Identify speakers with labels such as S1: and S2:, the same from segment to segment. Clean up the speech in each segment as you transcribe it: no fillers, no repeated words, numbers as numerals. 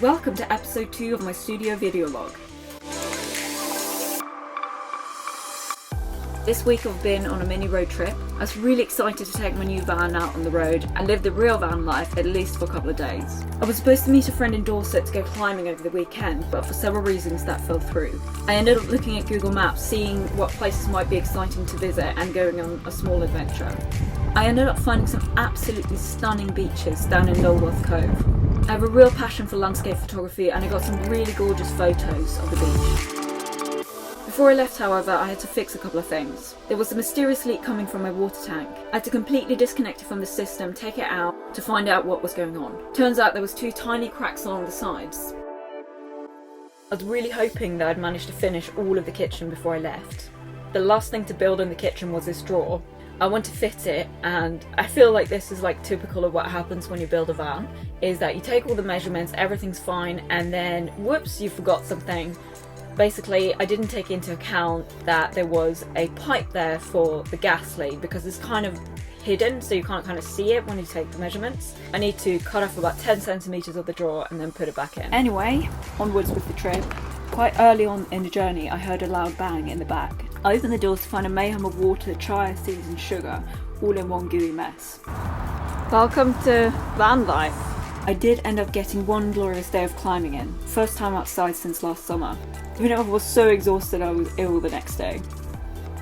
S1: Welcome to episode 2 of my studio video log. This week I've been on a mini road trip. I was really excited to take my new van out on the road and live the real van life at least for a couple of days. I was supposed to meet a friend in Dorset to go climbing over the weekend, but for several reasons that fell through. I ended up looking at Google Maps, seeing what places might be exciting to visit and going on a small adventure. I ended up finding some absolutely stunning beaches down in Lulworth Cove. I have a real passion for landscape photography and I got some really gorgeous photos of the beach. Before I left, however, I had to fix a couple of things. There was a mysterious leak coming from my water tank. I had to completely disconnect it from the system, take it out, to find out what was going on. Turns out there was 2 tiny cracks along the sides. I was really hoping that I'd managed to finish all of the kitchen before I left. The last thing to build in the kitchen was this drawer. I want to fit it, and I feel like this is like typical of what happens when you build a van, is that you take all the measurements, everything's fine, and then whoops, you forgot something. Basically, I didn't take into account that there was a pipe there for the gas lead because it's kind of hidden, so you can't kind of see it when you take the measurements. I need to cut off about 10 centimeters of the drawer and then put it back in. Anyway, onwards with the trip. Quite early on in the journey, I heard a loud bang in the back. I opened the doors to find a mayhem of water, chia seeds and sugar, all in one gooey mess. Welcome to van life. I did end up getting one glorious day of climbing in. First time outside since last summer. Even though I was so exhausted I was ill the next day.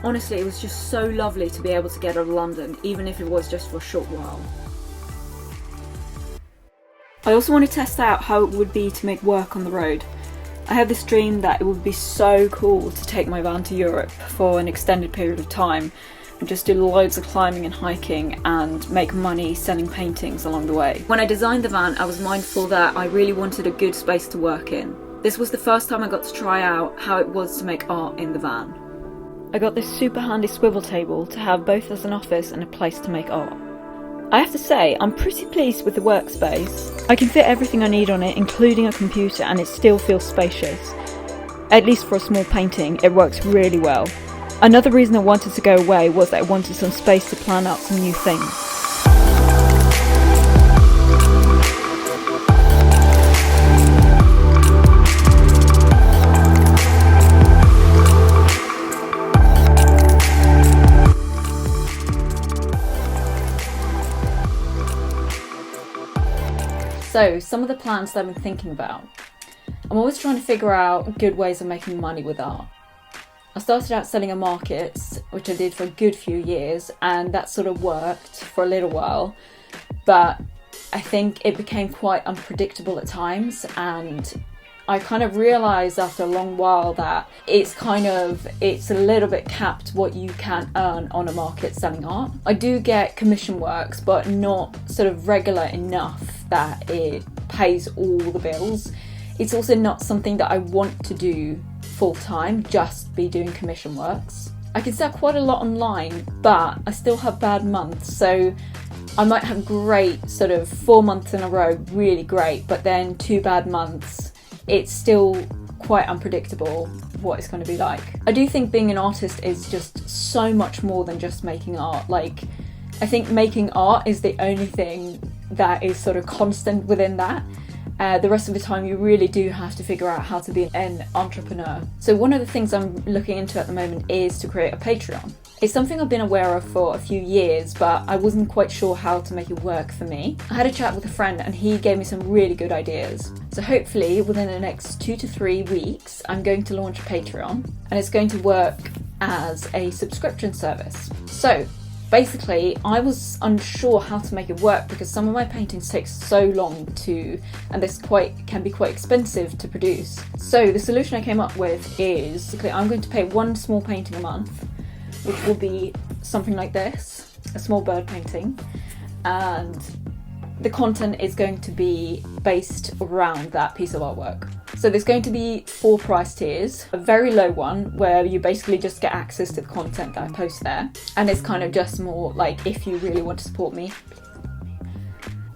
S1: Honestly, it was just so lovely to be able to get out of London, even if it was just for a short while. I also want to test out how it would be to make work on the road. I have this dream that it would be so cool to take my van to Europe for an extended period of time and just do loads of climbing and hiking and make money selling paintings along the way. When I designed the van, I was mindful that I really wanted a good space to work in. This was the first time I got to try out how it was to make art in the van. I got this super handy swivel table to have both as an office and a place to make art. I have to say, I'm pretty pleased with the workspace. I can fit everything I need on it, including a computer, and it still feels spacious. At least for a small painting, it works really well. Another reason I wanted to go away was that I wanted some space to plan out some new things. So, some of the plans that I've been thinking about. I'm always trying to figure out good ways of making money with art. I started out selling at markets, which I did for a good few years, and that sort of worked for a little while, but I think it became quite unpredictable at times, and I kind of realised after a long while that it's a little bit capped what you can earn on a market selling art. I do get commission works, but not sort of regular enough that it pays all the bills. It's also not something that I want to do full time, just be doing commission works. I can sell quite a lot online, but I still have bad months, so I might have great sort of 4 months in a row, really great, but then 2 bad months. It's still quite unpredictable what it's going to be like. I do think being an artist is just so much more than just making art. Like, I think making art is the only thing that is sort of constant within that. The rest of the time you really do have to figure out how to be an entrepreneur. So one of the things I'm looking into at the moment is to create a Patreon. It's something I've been aware of for a few years, but I wasn't quite sure how to make it work for me. I had a chat with a friend and he gave me some really good ideas. So hopefully within the next 2 to 3 weeks, I'm going to launch a Patreon and it's going to work as a subscription service. So basically, I was unsure how to make it work because some of my paintings take so long and this can be quite expensive to produce. So the solution I came up with is basically I'm going to pay one small painting a month, which will be something like this, a small bird painting, and the content is going to be based around that piece of artwork. So there's going to be 4 price tiers. A very low one where you basically just get access to the content that I post there, and it's kind of just more like if you really want to support me.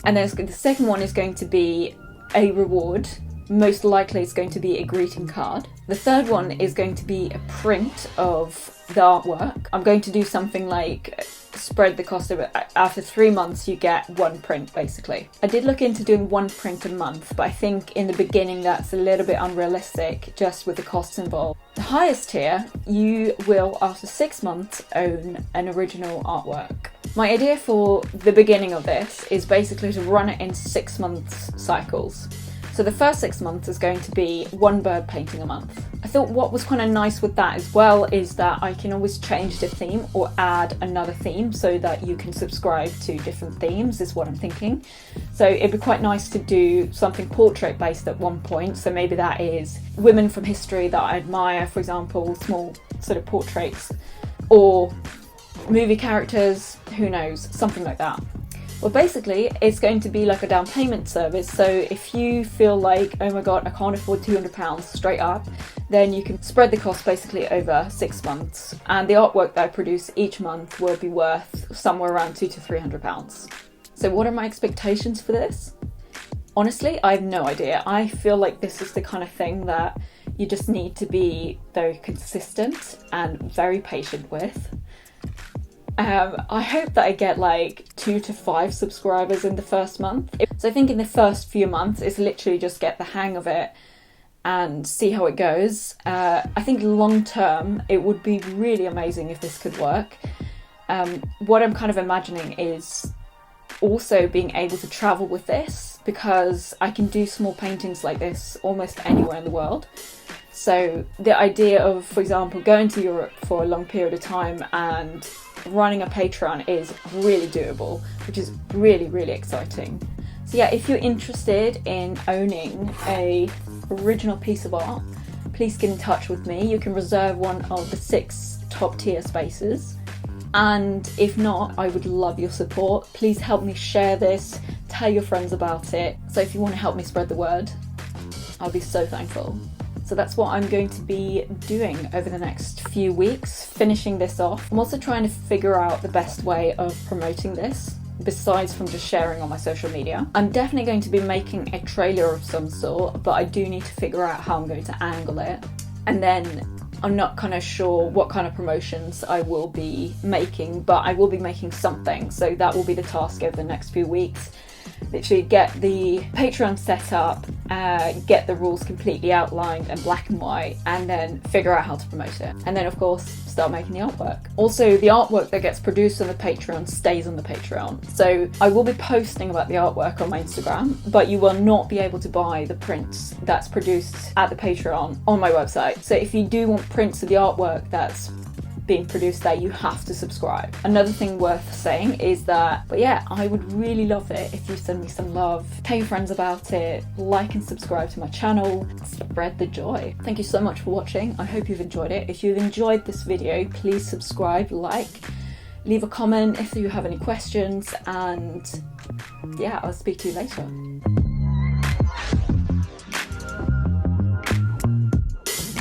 S1: And then the second one is going to be a reward most likely it's going to be a greeting card. The third one is going to be a print of the artwork. I'm going to do something like spread the cost of it. After 3 months you get one print basically. I did look into doing one print a month, but I think in the beginning that's a little bit unrealistic just with the costs involved. The highest tier, you will after 6 months own an original artwork. My idea for the beginning of this is basically to run it in 6 months cycles. So the first 6 months is going to be one bird painting a month. I thought what was kind of nice with that as well is that I can always change the theme or add another theme so that you can subscribe to different themes is what I'm thinking. So it'd be quite nice to do something portrait based at one point. So maybe that is women from history that I admire, for example, small sort of portraits, or movie characters, who knows, something like that. Well, basically, it's going to be like a down payment service. So if you feel like, oh my god, I can't afford £200 straight up, then you can spread the cost basically over 6 months. And the artwork that I produce each month will be worth somewhere around £200 to £300. So what are my expectations for this? Honestly, I have no idea. I feel like this is the kind of thing that you just need to be very consistent and very patient with. I hope that I get like 2 to 5 subscribers in the first month. So I think in the first few months, it's literally just get the hang of it and see how it goes. I think long term, it would be really amazing if this could work. What I'm kind of imagining is also being able to travel with this, because I can do small paintings like this almost anywhere in the world. So the idea of, for example, going to Europe for a long period of time and running a Patreon is really doable, which is really, really exciting. So yeah, if you're interested in owning a original piece of art, please get in touch with me. You can reserve one of the 6 top tier spaces. And if not, I would love your support. Please help me share this, tell your friends about it. So if you want to help me spread the word, I'll be so thankful. So that's what I'm going to be doing over the next few weeks, finishing this off. I'm also trying to figure out the best way of promoting this, besides from just sharing on my social media. I'm definitely going to be making a trailer of some sort, but I do need to figure out how I'm going to angle it. And then I'm not kind of sure what kind of promotions I will be making, but I will be making something. So that will be the task over the next few weeks. Literally get the Patreon set up, get the rules completely outlined and black and white, and then figure out how to promote it. And then of course, start making the artwork. Also, the artwork that gets produced on the Patreon stays on the Patreon. So I will be posting about the artwork on my Instagram, but you will not be able to buy the prints that's produced at the Patreon on my website. So if you do want prints of the artwork that's being produced there, you have to subscribe. Another thing worth saying is that, but yeah, I would really love it if you send me some love, tell your friends about it, like and subscribe to my channel, spread the joy. Thank you so much for watching. I hope you've enjoyed it. If you've enjoyed this video, please subscribe, like, leave a comment if you have any questions, and yeah, I'll speak to you later.